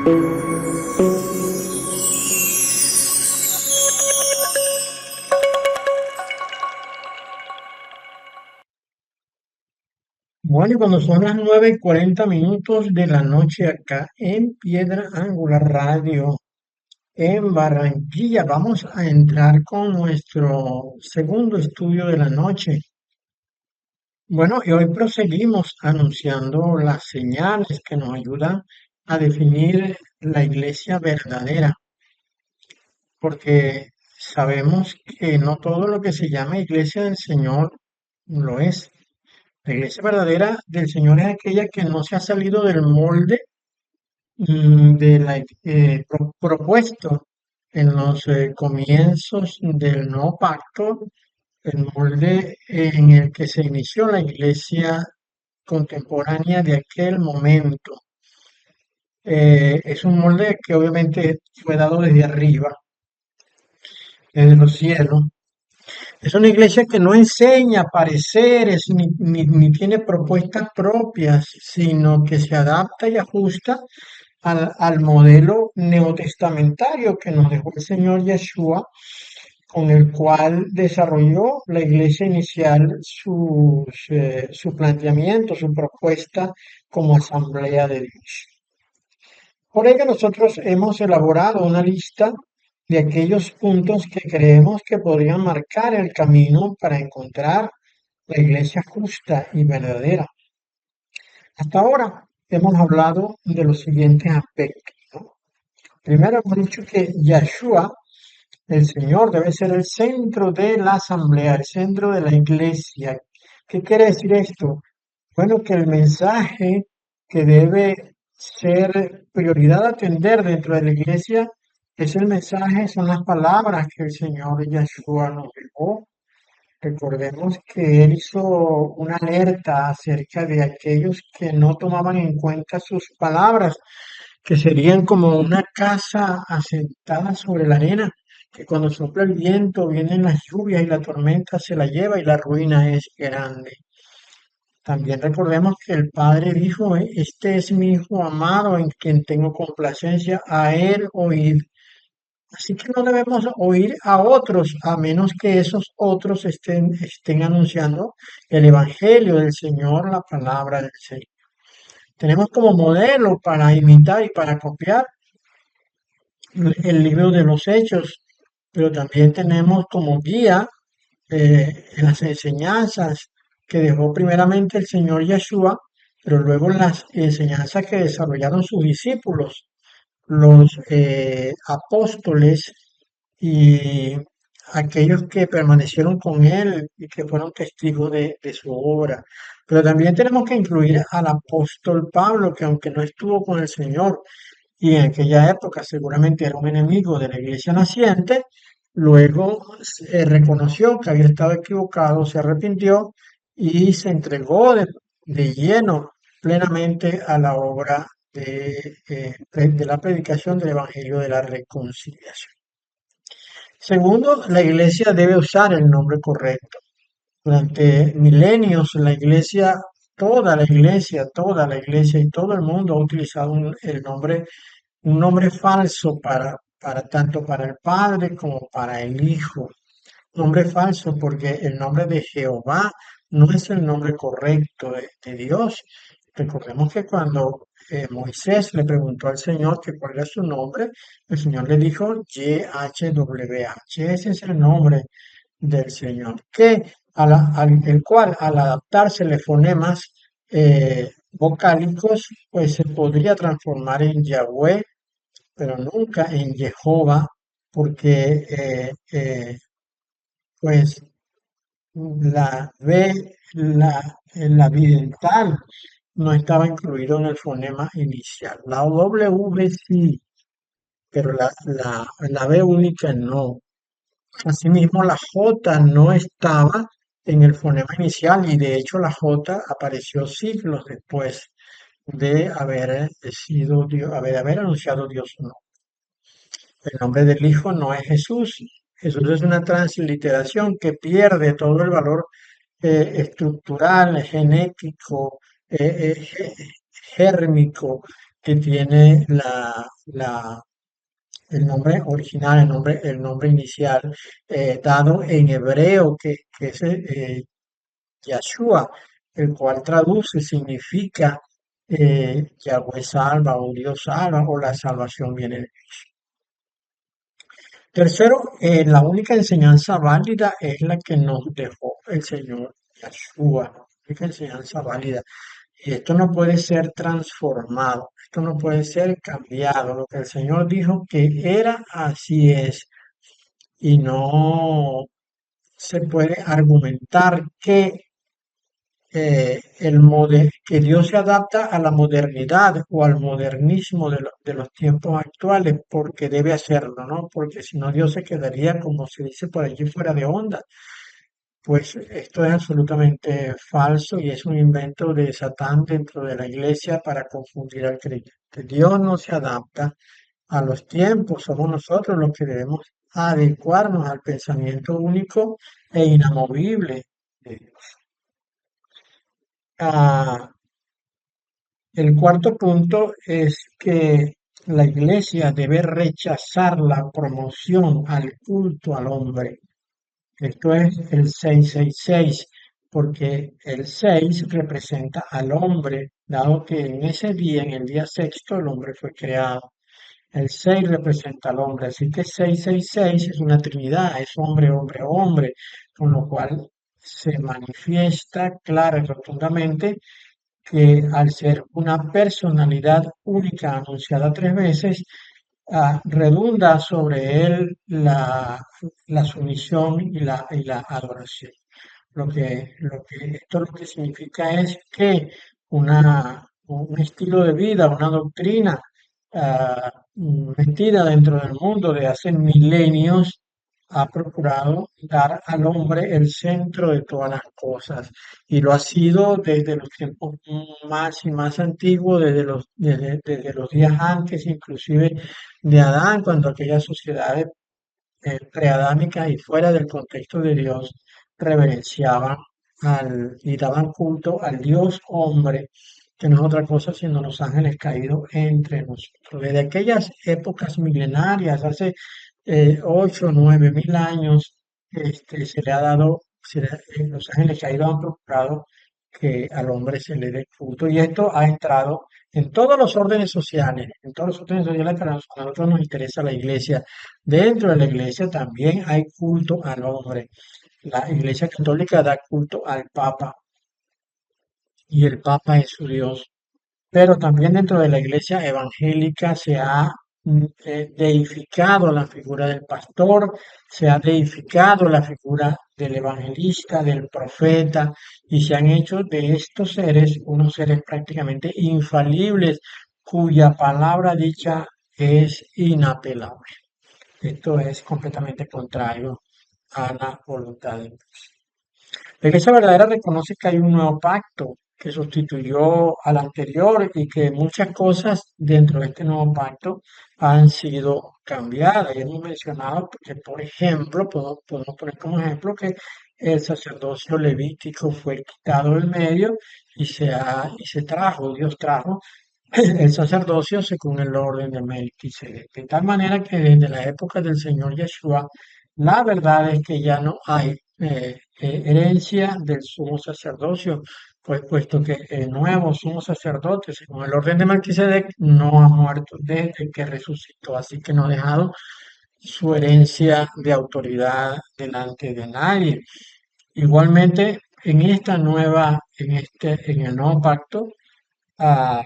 Bueno, y cuando son las 9:40 de la noche acá en Piedra Angular Radio, en Barranquilla, vamos a entrar con nuestro segundo estudio de la noche. Bueno, y hoy proseguimos anunciando las señales que nos ayudan a definir la iglesia verdadera, porque sabemos que no todo lo que se llama iglesia del Señor lo es. La iglesia verdadera del Señor es aquella que no se ha salido del molde de la, propuesto en los comienzos del nuevo pacto, el molde en el que se inició la iglesia contemporánea de aquel momento. Es un molde que obviamente fue dado desde arriba, desde los cielos. Es una iglesia que no enseña pareceres ni tiene propuestas propias, sino que se adapta y ajusta al modelo neotestamentario que nos dejó el Señor Yeshua, con el cual desarrolló la iglesia inicial su planteamiento, su propuesta como asamblea de Dios. Por ello nosotros hemos elaborado una lista de aquellos puntos que creemos que podrían marcar el camino para encontrar la iglesia justa y verdadera. Hasta ahora hemos hablado de los siguientes aspectos, ¿no? Primero hemos dicho que Yeshua, el Señor, debe ser el centro de la asamblea, el centro de la iglesia. ¿Qué quiere decir esto? Bueno, que el mensaje que debe ser prioridad a atender dentro de la iglesia es el mensaje, son las palabras que el Señor Yeshua nos dejó. Recordemos que Él hizo una alerta acerca de aquellos que no tomaban en cuenta sus palabras, que serían como una casa asentada sobre la arena, que cuando sopla el viento vienen las lluvias y la tormenta se la lleva y la ruina es grande. También recordemos que el Padre dijo, Este es mi Hijo amado en quien tengo complacencia, a Él oír". Así que no debemos oír a otros, a menos que esos otros estén anunciando el Evangelio del Señor, la palabra del Señor. Tenemos como modelo para imitar y para copiar el libro de los Hechos, pero también tenemos como guía en las enseñanzas que dejó primeramente el Señor Yeshua, pero luego las enseñanzas que desarrollaron sus discípulos, los apóstoles y aquellos que permanecieron con él y que fueron testigos de su obra. Pero también tenemos que incluir al apóstol Pablo, que aunque no estuvo con el Señor y en aquella época seguramente era un enemigo de la iglesia naciente, luego reconoció que había estado equivocado, se arrepintió y se entregó de lleno plenamente a la obra de la predicación del Evangelio de la Reconciliación. Segundo, la iglesia debe usar el nombre correcto. Durante milenios, toda la iglesia y todo el mundo ha utilizado un nombre falso para tanto para el Padre como para el Hijo. Nombre falso porque el nombre de Jehová no es el nombre correcto de Dios. Recordemos que cuando Moisés le preguntó al Señor que cuál era su nombre, el Señor le dijo YHWH. Ese es el nombre del Señor, el cual al adaptársele fonemas vocálicos, pues se podría transformar en Yahweh, pero nunca en Jehová, porque pues la B, la bidental no estaba incluido en el fonema inicial. La W sí, pero la B única no. Asimismo, la J no estaba en el fonema inicial y de hecho la J apareció siglos después de haber anunciado Dios su nombre. El nombre del Hijo no es Jesús. Jesús es una transliteración que pierde todo el valor estructural, genético, gérmico que tiene el nombre original, el nombre inicial, dado en hebreo, que es Yahshua, el cual traduce, significa Yahweh salva o Dios salva o la salvación viene de Tercero, la única enseñanza válida es la que nos dejó el Señor Yahshua, la única enseñanza válida. Y esto no puede ser transformado, esto no puede ser cambiado. Lo que el Señor dijo que era, así es. Y no se puede argumentar que Dios se adapta a la modernidad o al modernismo de los tiempos actuales, porque debe hacerlo, ¿no? Porque si no, Dios se quedaría, como se dice por allí, fuera de onda. Pues esto es absolutamente falso y es un invento de Satán dentro de la iglesia para confundir al creyente. Dios no se adapta a los tiempos, somos nosotros los que debemos adecuarnos al pensamiento único e inamovible de Dios. Ah, el cuarto punto es que la iglesia debe rechazar la promoción al culto al hombre. Esto es el 666, porque el 6 representa al hombre, dado que en ese día, en el día sexto, el hombre fue creado. El 6 representa al hombre, así que 666 es una trinidad, es hombre, hombre, hombre, con lo cual se manifiesta clara y rotundamente que al ser una personalidad única anunciada tres veces, redunda sobre él la sumisión y la adoración. Esto lo que significa es que un estilo de vida, una doctrina metida dentro del mundo de hace milenios ha procurado dar al hombre el centro de todas las cosas y lo ha sido desde los tiempos más y más antiguos, desde los días antes inclusive de Adán, cuando aquellas sociedades preadámicas y fuera del contexto de Dios reverenciaban y daban culto al Dios hombre, que no es otra cosa sino los ángeles caídos entre nosotros. Desde aquellas épocas milenarias, hace 8 o 9 mil años, se le ha dado, los ángeles caídos han procurado que al hombre se le dé culto y esto ha entrado en todos los órdenes sociales, en todos los órdenes sociales que a nosotros nos interesa la iglesia. Dentro de la iglesia también hay culto al hombre. La iglesia católica da culto al Papa y el Papa es su Dios. Pero también dentro de la iglesia evangélica se ha deificado la figura del pastor, se ha deificado la figura del evangelista, del profeta, y se han hecho de estos seres unos seres prácticamente infalibles, cuya palabra dicha es inapelable. Esto es completamente contrario a la voluntad de Dios. La Iglesia verdadera reconoce que hay un nuevo pacto que sustituyó al anterior y que muchas cosas dentro de este nuevo pacto han sido cambiadas. Y hemos mencionado que, por ejemplo, podemos poner como ejemplo que el sacerdocio levítico fue quitado del medio y se trajo, Dios trajo el sacerdocio según el orden de Melquisedec. De tal manera que desde la época del Señor Yeshua, la verdad es que ya no hay herencia del sumo sacerdocio, pues puesto que el nuevo sumo sacerdote, según el orden de Melquisedec, no ha muerto desde que resucitó, así que no ha dejado su herencia de autoridad delante de nadie. Igualmente, en el nuevo pacto, ah,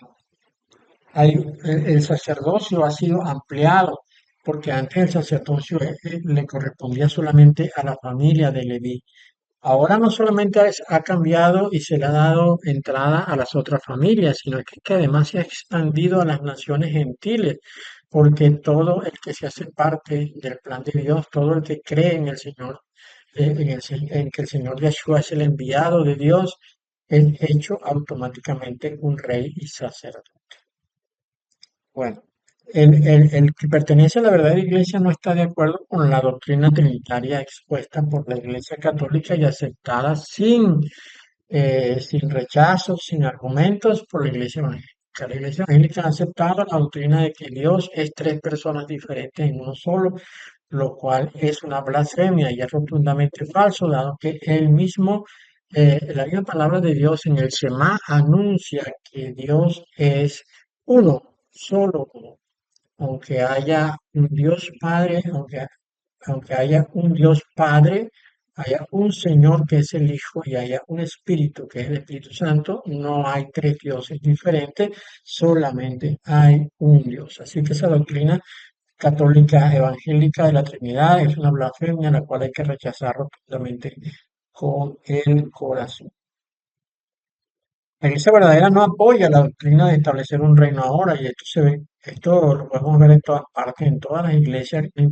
el sacerdocio ha sido ampliado, porque antes el sacerdocio le correspondía solamente a la familia de Leví. Ahora no solamente ha cambiado y se le ha dado entrada a las otras familias, sino que además se ha expandido a las naciones gentiles, porque todo el que se hace parte del plan de Dios, todo el que cree en el Señor, en que el Señor Yeshua es el enviado de Dios, es hecho automáticamente un rey y sacerdote. Bueno, el que pertenece a la verdadera iglesia no está de acuerdo con la doctrina trinitaria expuesta por la Iglesia Católica y aceptada sin rechazo, sin argumentos por la Iglesia evangélica. evangélica. La iglesia evangélica ha aceptado la doctrina de que Dios es tres personas diferentes en uno solo, lo cual es una blasfemia y es rotundamente falso, dado que él mismo, la misma palabra de Dios en el Shema anuncia que Dios es uno, solo uno. Aunque haya un Dios Padre, aunque haya un Dios Padre, haya un Señor que es el Hijo y haya un Espíritu que es el Espíritu Santo, no hay tres dioses diferentes, solamente hay un Dios. Así que esa doctrina católica evangélica de la Trinidad es una blasfemia la cual hay que rechazar rotundamente con el corazón. La iglesia verdadera no apoya la doctrina de establecer un reino ahora, y esto se ve, esto lo podemos ver en todas partes, en todas las iglesias, no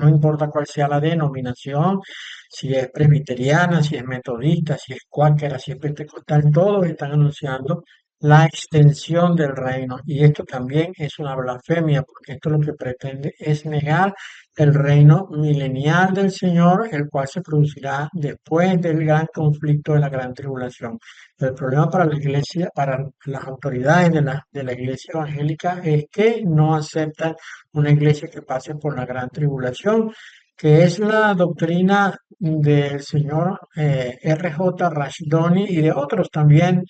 importa cuál sea la denominación, si es presbiteriana, si es metodista, si es cuáquera, si es pentecostal, todos están anunciando la extensión del reino. Y esto también es una blasfemia, porque esto lo que pretende es negar el reino milenial del Señor, el cual se producirá después del gran conflicto de la gran tribulación. El problema para la iglesia, para las autoridades de la iglesia evangélica es que no aceptan una iglesia que pase por la gran tribulación, que es la doctrina del señor R. J. Rashdoni y de otros también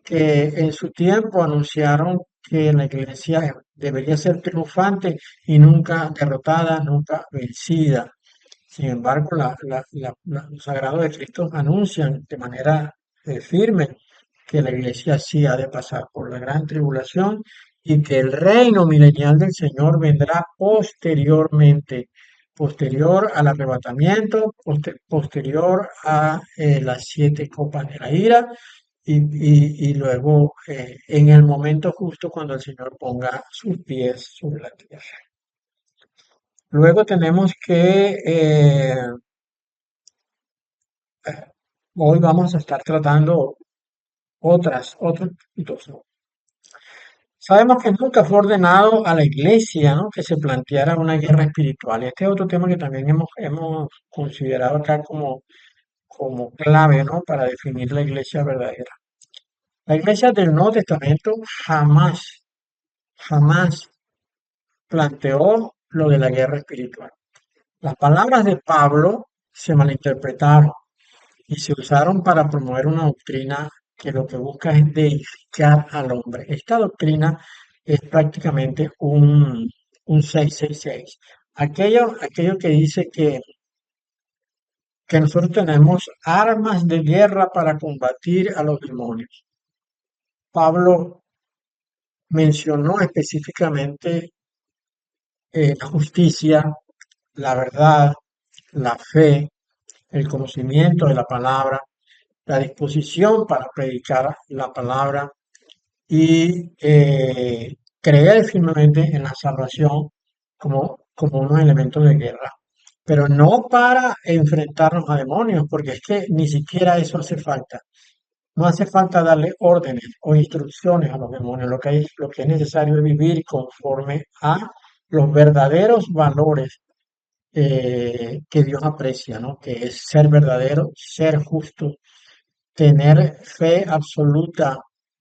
que en su tiempo anunciaron que la iglesia debería ser triunfante y nunca derrotada, nunca vencida. Sin embargo, los sagrados escritos anuncian de manera firme que la iglesia sí ha de pasar por la gran tribulación y que el reino milenial del Señor vendrá posteriormente, posterior al arrebatamiento, posterior a las siete copas de la ira y luego en el momento justo cuando el Señor ponga sus pies sobre la tierra. Luego tenemos que hoy vamos a estar tratando otros puntos, ¿no? Sabemos que nunca fue ordenado a la iglesia, ¿no?, que se planteara una guerra espiritual. Este es otro tema que también hemos considerado acá como clave, ¿no?, para definir la iglesia verdadera. La iglesia del Nuevo Testamento jamás planteó lo de la guerra espiritual. Las palabras de Pablo se malinterpretaron y se usaron para promover una doctrina que lo que busca es deificar al hombre. Esta doctrina es prácticamente un 666. Aquello que dice que nosotros tenemos armas de guerra para combatir a los demonios. Pablo mencionó específicamente la justicia, la verdad, la fe, el conocimiento de la palabra, la disposición para predicar la palabra y creer firmemente en la salvación como unos elementos de guerra. Pero no para enfrentarnos a demonios, porque es que ni siquiera eso hace falta. No hace falta darle órdenes o instrucciones a los demonios. Lo que es necesario es vivir conforme a los verdaderos valores que Dios aprecia, ¿no? Que es ser verdadero, ser justo, tener fe absoluta,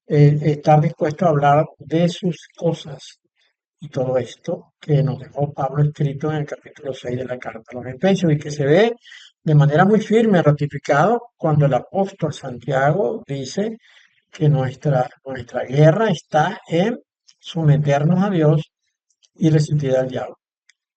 estar dispuesto a hablar de sus cosas y todo esto que nos dejó Pablo escrito en el capítulo 6 de la carta a los Efesios y que se ve de manera muy firme ratificado cuando el apóstol Santiago dice que nuestra guerra está en someternos a Dios y resistir al diablo.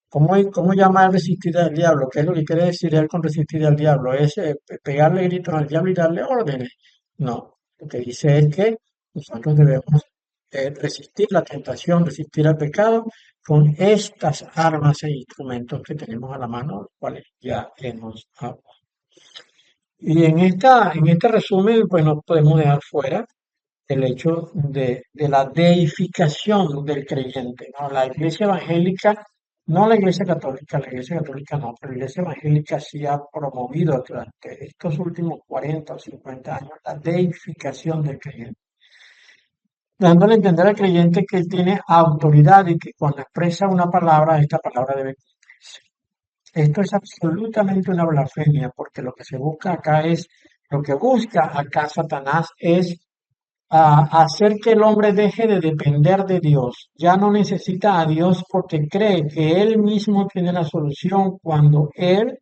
¿Cómo llamar resistir al diablo? ¿Qué es lo que quiere decir él con resistir al diablo? ¿Es pegarle gritos al diablo y darle órdenes? No, lo que dice es que nosotros debemos resistir la tentación, resistir al pecado con estas armas e instrumentos que tenemos a la mano, los cuales ya hemos hablado. Y en este resumen, pues no podemos dejar fuera el hecho de la deificación del creyente, ¿no? La iglesia evangélica, no la iglesia católica no, pero la iglesia evangélica sí ha promovido durante estos últimos 40 o 50 años la deificación del creyente, dándole a entender al creyente que él tiene autoridad y que cuando expresa una palabra, esta palabra debe cumplirse. Esto es absolutamente una blasfemia, porque lo que se busca acá es, lo que busca acá Satanás es a hacer que el hombre deje de depender de Dios. Ya no necesita a Dios porque cree que él mismo tiene la solución cuando él,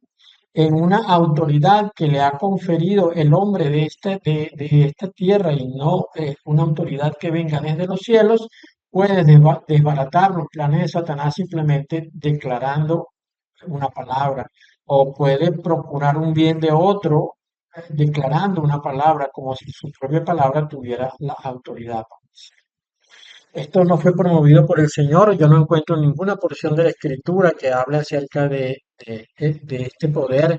en una autoridad que le ha conferido el hombre de esta tierra y no una autoridad que venga desde los cielos, puede desbaratar los planes de Satanás simplemente declarando una palabra, o puede procurar un bien de otro declarando una palabra como si su propia palabra tuviera la autoridad. Esto no fue promovido por el Señor. Yo no encuentro ninguna porción de la Escritura que hable acerca de este poder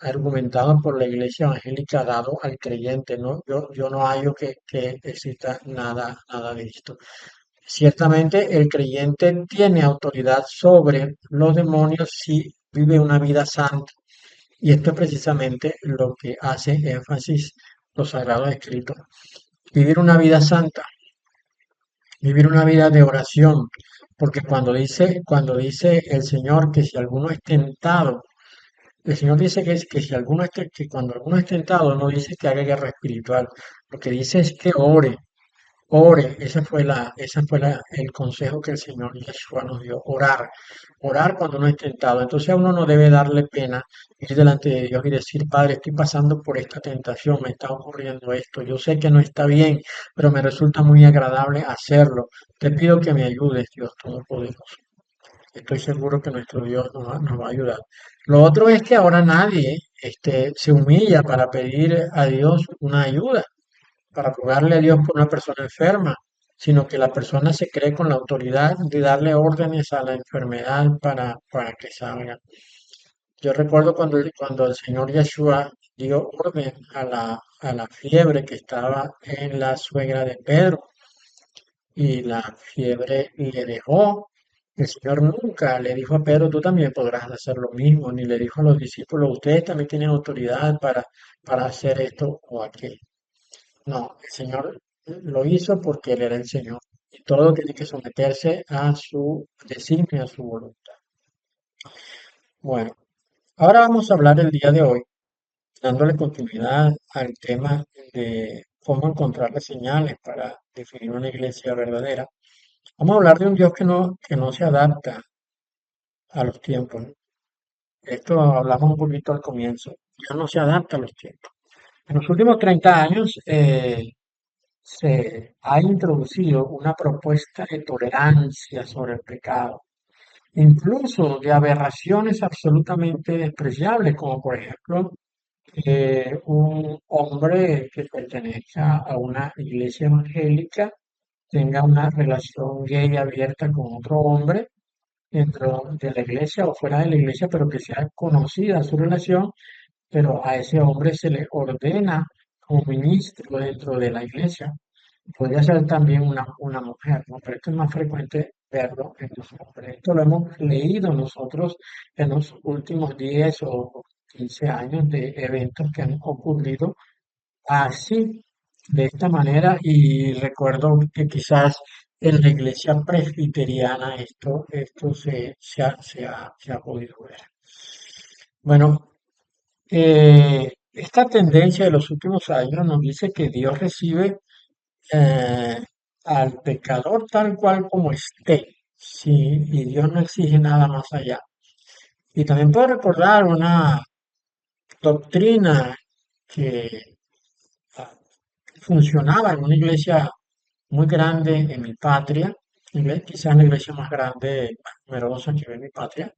argumentado por la Iglesia Evangélica dado al creyente, ¿no? Yo no hallo que exista nada de esto. Ciertamente el creyente tiene autoridad sobre los demonios si vive una vida santa. Y esto es precisamente lo que hace énfasis los sagrados escritos. Vivir una vida santa, vivir una vida de oración, porque cuando dice el Señor que si alguno es tentado, el Señor dice que si alguno que cuando alguno es tentado no dice que haga guerra espiritual, lo que dice es que ore. Ore, el consejo que el Señor Yeshua nos dio, orar, orar cuando uno es tentado. Entonces a uno no debe darle pena ir delante de Dios y decir, Padre, estoy pasando por esta tentación, me está ocurriendo esto, yo sé que no está bien, pero me resulta muy agradable hacerlo. Te pido que me ayudes, Dios Todopoderoso. Estoy seguro que nuestro Dios nos va a ayudar. Lo otro es que ahora nadie se humilla para pedir a Dios una ayuda para rogarle a Dios por una persona enferma, sino que la persona se cree con la autoridad de darle órdenes a la enfermedad para que salga. Yo recuerdo cuando el Señor Yeshua dio orden a la fiebre que estaba en la suegra de Pedro y la fiebre le dejó. El Señor nunca le dijo a Pedro, tú también podrás hacer lo mismo, ni le dijo a los discípulos, ustedes también tienen autoridad para hacer esto o aquello. No, el Señor lo hizo porque Él era el Señor. Y todo tiene que someterse a su designio, a su voluntad. Bueno, ahora vamos a hablar el día de hoy, dándole continuidad al tema de cómo encontrar las señales para definir una iglesia verdadera. Vamos a hablar de un Dios que no se adapta a los tiempos, ¿no? Esto hablamos un poquito al comienzo. Dios no se adapta a los tiempos. En los últimos 30 años, se ha introducido una propuesta de tolerancia sobre el pecado, incluso de aberraciones absolutamente despreciables, como por ejemplo un hombre que pertenezca a una iglesia evangélica tenga una relación gay abierta con otro hombre dentro de la iglesia o fuera de la iglesia, pero que sea conocida su relación, pero a ese hombre se le ordena como ministro dentro de la iglesia. Podría ser también una mujer, ¿no? Pero esto es más frecuente verlo en los hombres. Esto lo hemos leído nosotros en los últimos 10 o 15 años de eventos que han ocurrido así, de esta manera, y recuerdo que quizás en la iglesia presbiteriana esto se ha podido ver. Bueno, esta tendencia de los últimos años nos dice que Dios recibe eh, al pecador tal cual como esté, sí, y Dios no exige nada más allá. Y también puedo recordar una doctrina que ah, funcionaba en una iglesia muy grande en mi patria, quizás la iglesia más grande, más numerosa que ve en mi patria,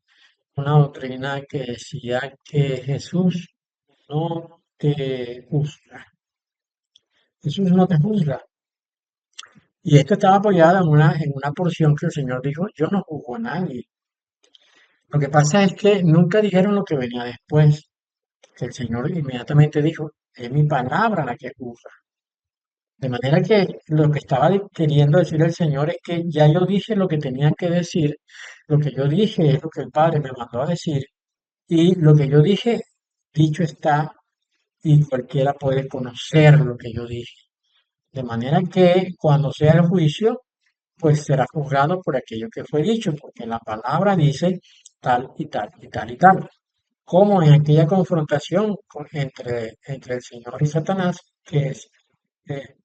una doctrina que decía que Jesús no te juzga. Jesús no te juzga. Y esto estaba apoyado en una porción que el Señor dijo, yo no juzgo a nadie. Lo que pasa es que nunca dijeron lo que venía después, que el Señor inmediatamente dijo, es mi palabra la que juzga. De manera que lo que estaba queriendo decir el Señor es que ya yo dije lo que tenía que decir, lo que yo dije es lo que el Padre me mandó a decir, y lo que yo dije, dicho está, y cualquiera puede conocer lo que yo dije. De manera que cuando sea el juicio, pues será juzgado por aquello que fue dicho, porque la palabra dice tal y tal y tal y tal. Como en aquella confrontación entre el Señor y Satanás, que es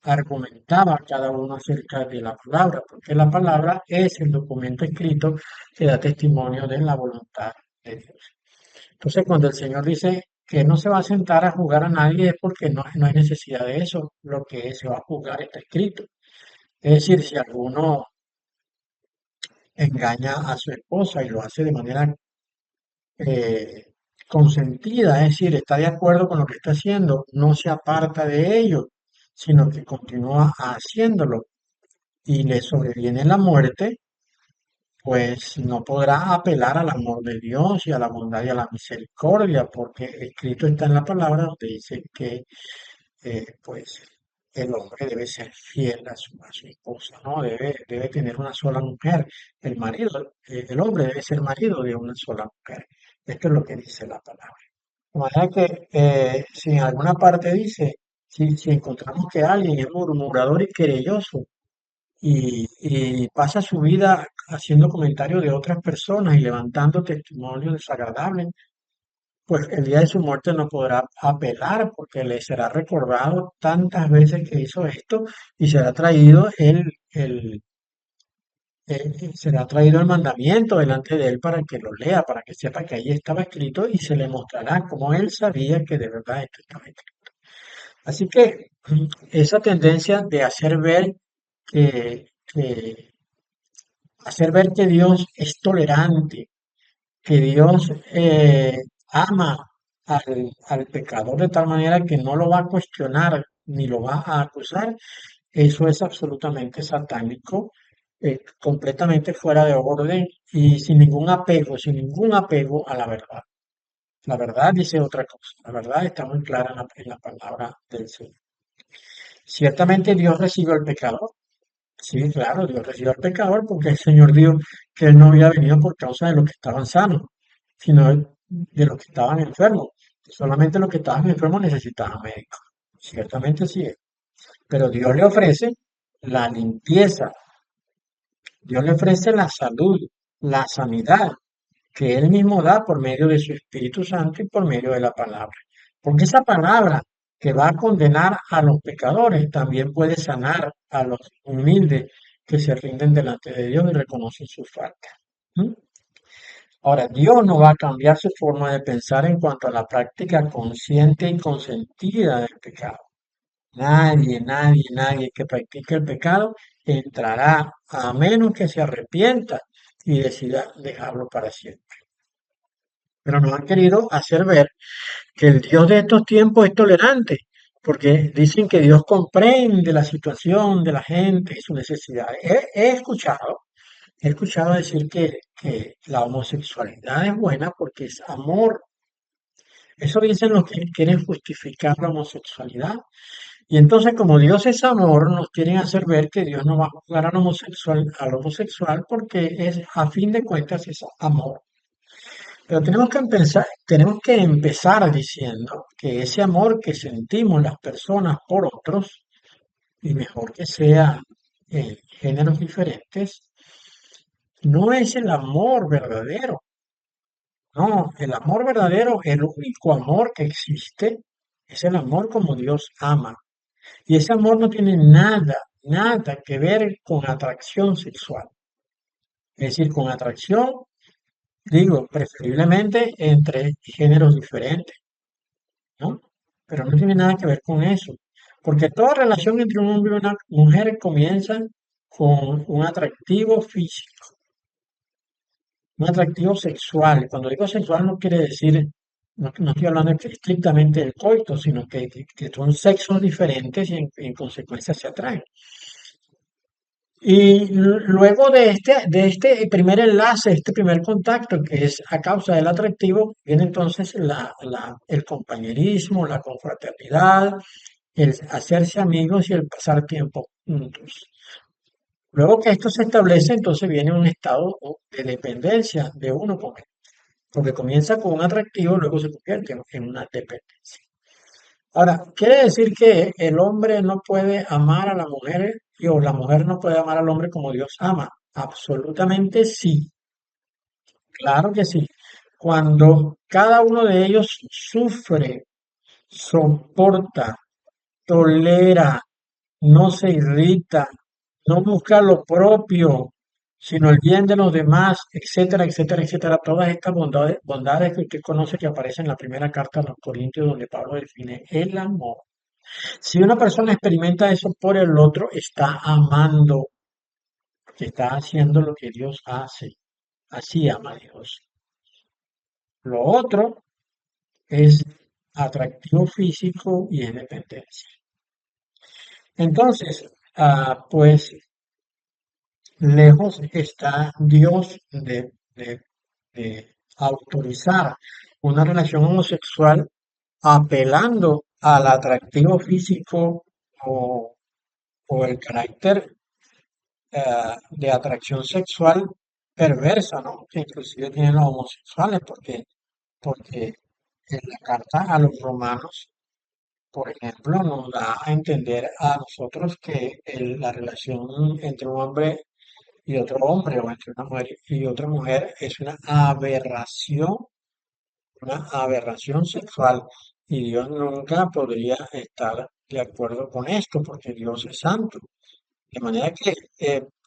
argumentaba cada uno acerca de la palabra, porque la palabra es el documento escrito que da testimonio de la voluntad de Dios. Entonces, cuando el Señor dice que no se va a sentar a jugar a nadie es porque no hay necesidad de eso. Lo que se va a juzgar está escrito. Es decir, si alguno engaña a su esposa y lo hace de manera eh, consentida, es decir, está de acuerdo con lo que está haciendo, no se aparta de ello, sino que continúa haciéndolo y le sobreviene la muerte, pues no podrá apelar al amor de Dios y a la bondad y a la misericordia, porque escrito está en la palabra donde dice que pues el hombre debe ser fiel a su esposa, ¿no? Debe tener una sola mujer. El marido, el hombre debe ser marido de una sola mujer. Esto es lo que dice la palabra. De manera que si en alguna parte dice, si encontramos que alguien es murmurador y querelloso y pasa su vida haciendo comentarios de otras personas y levantando testimonios desagradables, pues el día de su muerte no podrá apelar porque le será recordado tantas veces que hizo esto y será traído será traído el mandamiento delante de él para que lo lea, para que sepa que ahí estaba escrito y se le mostrará como él sabía que de verdad esto estaba escrito. Así que esa tendencia de que hacer ver que Dios es tolerante, que Dios ama al pecador de tal manera que no lo va a cuestionar ni lo va a acusar, eso es absolutamente satánico, completamente fuera de orden y sin ningún apego a la verdad. La verdad dice otra cosa, la verdad está muy clara en la palabra del Señor. Ciertamente Dios recibió al pecador. Sí, claro, Dios recibió al pecador porque el Señor dijo que Él no había venido por causa de los que estaban sanos, sino de los que estaban enfermos. Solamente los que estaban enfermos necesitaban médicos. Ciertamente sí es. Pero Dios le ofrece la limpieza, Dios le ofrece la salud, la sanidad, que Él mismo da por medio de su Espíritu Santo y por medio de la palabra. Porque esa palabra que va a condenar a los pecadores también puede sanar a los humildes que se rinden delante de Dios y reconocen su falta. ¿Mm? Ahora, Dios no va a cambiar su forma de pensar en cuanto a la práctica consciente y consentida del pecado. Nadie que practique el pecado entrará a menos que se arrepienta y decida dejarlo para siempre. Pero nos han querido hacer ver que el Dios de estos tiempos es tolerante, porque dicen que Dios comprende la situación de la gente y sus necesidades. He escuchado decir que la homosexualidad es buena porque es amor. Eso dicen los que quieren justificar la homosexualidad. Y entonces, como Dios es amor, nos quieren hacer ver que Dios no va a juzgar al homosexual porque es, a fin de cuentas, es amor. Pero tenemos que empezar diciendo que ese amor que sentimos las personas por otros, y mejor que sea en géneros diferentes, no es el amor verdadero. No, el amor verdadero, el único amor que existe, es el amor como Dios ama. Y ese amor no tiene nada que ver con atracción sexual. Es decir, con atracción, digo, preferiblemente entre géneros diferentes, ¿no? Pero no tiene nada que ver con eso. Porque toda relación entre un hombre y una mujer comienza con un atractivo físico, un atractivo sexual. Cuando digo sexual no quiere decir, no estoy hablando estrictamente del coito, sino que son sexos diferentes y en consecuencia se atraen. Y luego de este primer enlace, este primer contacto, que es a causa del atractivo, viene entonces el compañerismo, la confraternidad, el hacerse amigos y el pasar tiempo juntos. Luego que esto se establece, entonces viene un estado de dependencia de uno con él, porque comienza con un atractivo, luego se convierte en una dependencia. Ahora, ¿quiere decir que el hombre no puede amar a la mujer o la mujer no puede amar al hombre como Dios ama? Absolutamente sí, claro que sí. Cuando cada uno de ellos sufre, soporta, tolera, no se irrita, no busca lo propio, sino el bien de los demás, etcétera, etcétera, etcétera. Todas estas bondades que usted conoce que aparecen en la primera carta a los Corintios, donde Pablo define el amor. Si una persona experimenta eso por el otro, está amando, que está haciendo lo que Dios hace. Así ama a Dios. Lo otro es atractivo físico y es dependencia. Entonces, pues lejos está Dios de autorizar una relación homosexual apelando al atractivo físico o, o el carácter de atracción sexual perversa, ¿no? Que inclusive tienen los homosexuales, porque en la carta a los romanos, por ejemplo, nos da a entender a nosotros que la relación entre un hombre y otro hombre o entre una mujer y otra mujer es una aberración sexual. Y Dios nunca podría estar de acuerdo con esto porque Dios es santo. De manera que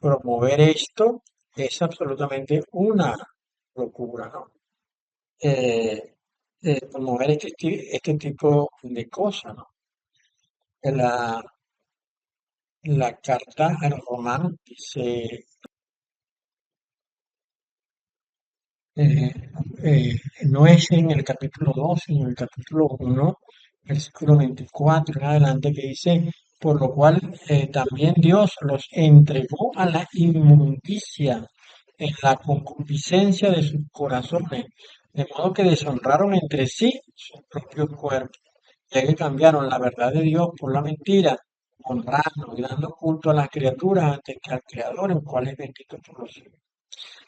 promover esto es absolutamente una locura, ¿no? Eh, promover este tipo de cosas, ¿no? La, la carta a los romanos dice eh, eh, no es en el capítulo 2, sino en el capítulo 1, versículo 24 en adelante, que dice, por lo cual también Dios los entregó a la inmundicia en la concupiscencia de sus corazones, de modo que deshonraron entre sí su propio cuerpo, ya que cambiaron la verdad de Dios por la mentira, honrando y dando culto a las criaturas antes que al Creador, el cual es bendito por los siglos.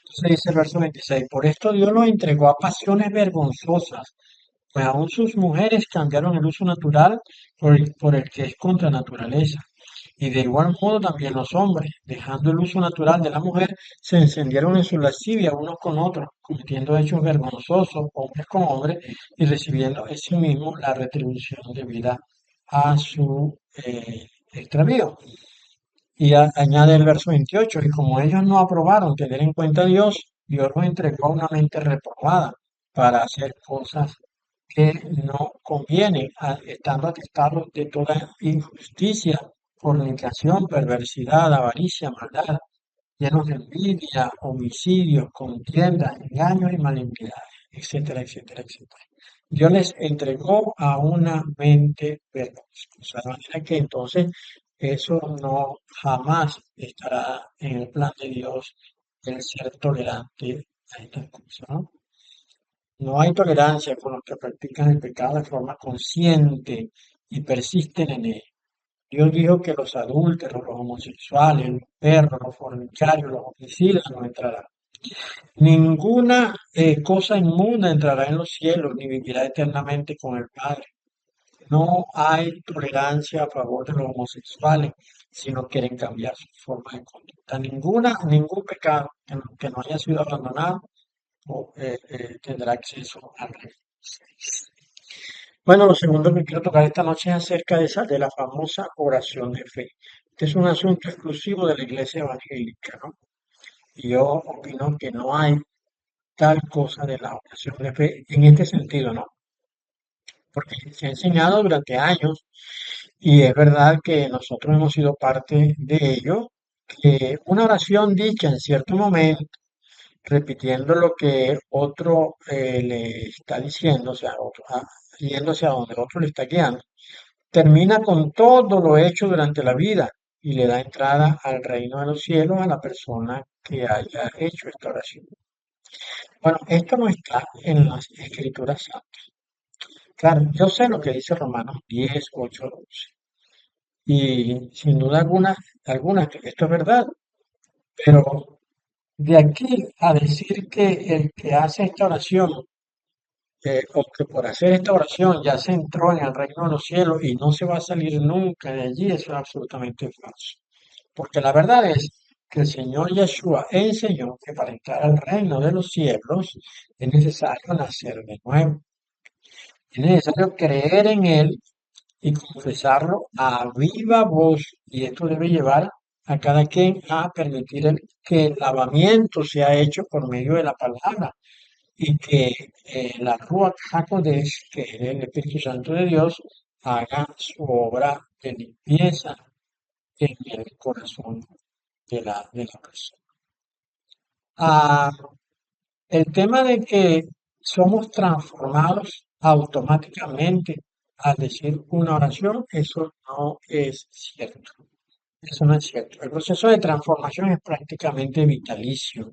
Entonces dice el verso 26, por esto Dios los entregó a pasiones vergonzosas, pues aún sus mujeres cambiaron el uso natural por el que es contra naturaleza. Y de igual modo también los hombres, dejando el uso natural de la mujer, se encendieron en su lascivia unos con otros, cometiendo hechos vergonzosos, hombres con hombres, y recibiendo en sí mismo la retribución debida a su extravío. Y añade el verso 28, y como ellos no aprobaron tener en cuenta a Dios, Dios los entregó a una mente reprobada para hacer cosas que no convienen, estando atestados de toda injusticia, fornicación, perversidad, avaricia, maldad, llenos de envidia, homicidios, contiendas, engaños y malignidades, etcétera, etcétera, etcétera. Dios les entregó a una mente vergonzosa, de manera que entonces eso no jamás estará en el plan de Dios el ser tolerante a estas cosas, ¿no? No hay tolerancia con los que practican el pecado de forma consciente y persisten en él. Dios dijo que los adúlteros, los homosexuales, los perros, los fornicarios, los homicidas no entrarán. Ninguna cosa inmunda entrará en los cielos ni vivirá eternamente con el Padre. No hay tolerancia a favor de los homosexuales si no quieren cambiar su forma de conducta. Ningún pecado que no haya sido abandonado tendrá acceso al reino. Bueno, lo segundo que quiero tocar esta noche es acerca de la famosa oración de fe. Este es un asunto exclusivo de la iglesia evangélica, ¿no? Y yo opino que no hay tal cosa de la oración de fe en este sentido, ¿no? Porque se ha enseñado durante años y es verdad que nosotros hemos sido parte de ello, que una oración dicha en cierto momento, repitiendo lo que otro le está diciendo, o sea, yéndose a donde otro le está guiando, termina con todo lo hecho durante la vida y le da entrada al reino de los cielos a la persona que haya hecho esta oración. Bueno, esto no está en las escrituras santas. Claro, yo sé lo que dice Romanos 10, 8, 12. Y sin duda alguna que esto es verdad, pero de aquí a decir que el que hace esta oración, o que por hacer esta oración ya se entró en el reino de los cielos y no se va a salir nunca de allí, eso es absolutamente falso. Porque la verdad es que el Señor Yeshua enseñó que para entrar al reino de los cielos es necesario nacer de nuevo. Es necesario creer en Él y confesarlo a viva voz. Y esto debe llevar a cada quien a permitir que el lavamiento sea hecho por medio de la palabra y que la Ruach HaKodesh, que es el Espíritu Santo de Dios, haga su obra de limpieza en el corazón de la persona. Ah, el tema de que somos transformados automáticamente al decir una oración, eso no es cierto. Eso no es cierto. El proceso de transformación es prácticamente vitalicio.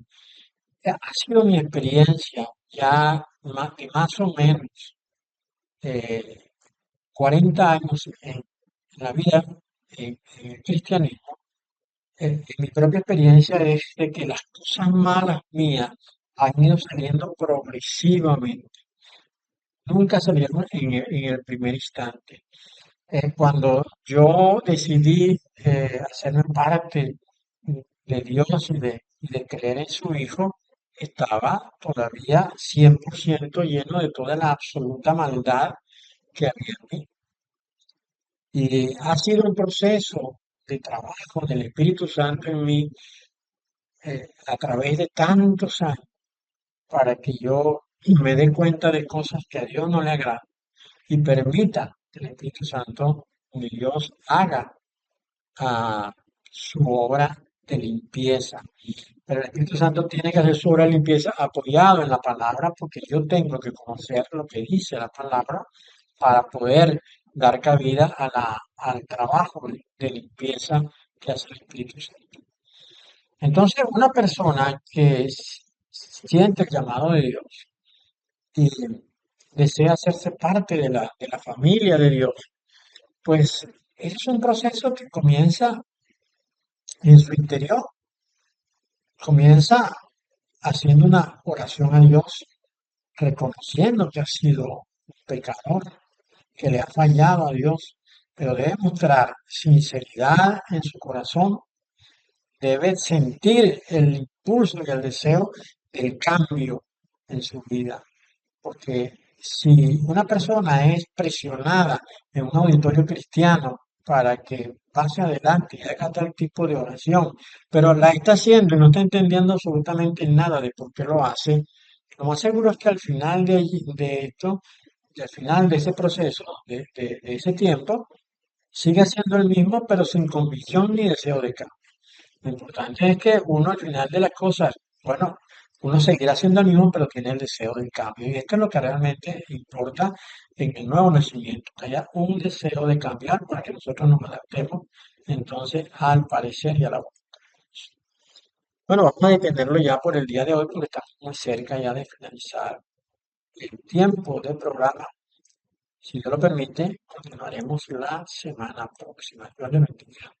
Ha sido mi experiencia ya de más o menos eh, 40 años en la vida en el cristianismo. Mi propia experiencia es de que las cosas malas mías han ido saliendo progresivamente. Nunca salieron en el primer instante. Cuando yo decidí hacerme parte de Dios y de creer en su Hijo, estaba todavía 100% lleno de toda la absoluta maldad que había en mí. Y ha sido un proceso de trabajo del Espíritu Santo en mí a través de tantos años para que yo me dé cuenta de cosas que a Dios no le agradan y permita que el Espíritu Santo de Dios haga su obra de limpieza. Pero el Espíritu Santo tiene que hacer su obra de limpieza apoyado en la palabra, porque yo tengo que conocer lo que dice la palabra para poder dar cabida al trabajo de limpieza que hace el Espíritu Santo. Entonces, una persona que siente el llamado de Dios y desea hacerse parte de la familia de Dios, pues es un proceso que comienza en su interior, comienza haciendo una oración a Dios, reconociendo que ha sido un pecador, que le ha fallado a Dios, pero debe mostrar sinceridad en su corazón, debe sentir el impulso y el deseo del cambio en su vida. Porque si una persona es presionada en un auditorio cristiano para que pase adelante y haga tal tipo de oración, pero la está haciendo y no está entendiendo absolutamente nada de por qué lo hace, lo más seguro es que al final de esto, al final de ese proceso, de ese tiempo, sigue siendo el mismo, pero sin convicción ni deseo de cambio. Lo importante es que uno al final de las cosas, bueno, uno seguirá siendo el mismo, pero tiene el deseo del cambio. Y esto es lo que realmente importa en el nuevo nacimiento, que haya un deseo de cambiar para que nosotros nos adaptemos entonces al parecer y a la voluntad. Bueno, vamos a detenerlo ya por el día de hoy porque estamos muy cerca ya de finalizar el tiempo del programa. Si Dios lo permite, continuaremos la semana próxima. Dios le bendiga.